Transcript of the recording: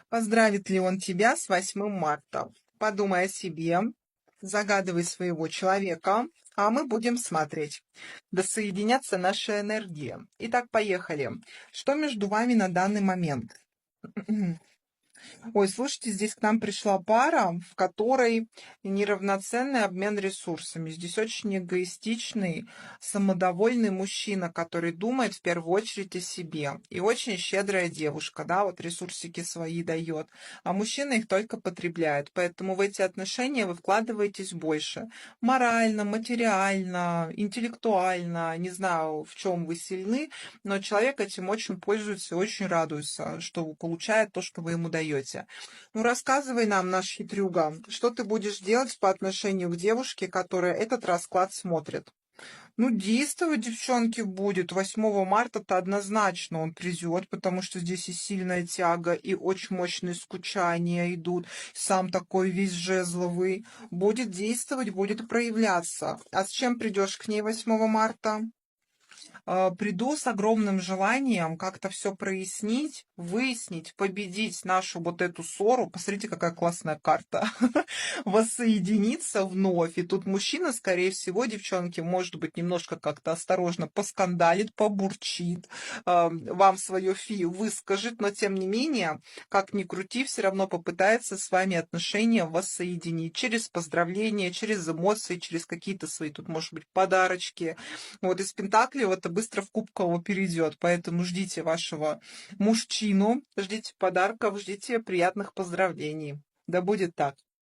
Поздравит ли он тебя с 8 марта? Подумай о себе, загадывай своего человека, а мы будем смотреть. Да соединятся наши энергии. Итак, поехали. Что между вами на данный момент? Ой, слушайте, здесь к нам пришла пара, в которой неравноценный обмен ресурсами. Здесь очень эгоистичный, самодовольный мужчина, который думает в первую очередь о себе. И очень щедрая девушка, да, вот ресурсики свои дает, а мужчина их только потребляет. Поэтому в эти отношения вы вкладываетесь больше. Морально, материально, интеллектуально, не знаю, в чем вы сильны, но человек этим очень пользуется и очень радуется, что получает то, что вы ему даете. Ну, рассказывай нам, наш хитрюга, что ты будешь делать по отношению к девушке, которая этот расклад смотрит? Ну, действовать, девчонки, будет. 8 марта-то однозначно он придет, потому что здесь и сильная тяга, и очень мощные скучания идут. Сам такой весь жезловый. Будет действовать, будет проявляться. А с чем придешь к ней 8 марта? Приду с огромным желанием как-то все прояснить, выяснить, победить нашу вот эту ссору. Посмотрите, какая классная карта. Воссоединиться вновь. И тут мужчина, скорее всего, девчонки, может быть, немножко как-то осторожно поскандалит, побурчит, вам свое фи выскажет, но тем не менее, как ни крути, все равно попытается с вами отношения воссоединить через поздравления, через эмоции, через какие-то свои тут, может быть, подарочки. Вот из Пентаклей это быстро в Кубково перейдет, поэтому ждите вашего мужчину, ждите подарков, ждите приятных поздравлений. Да будет так.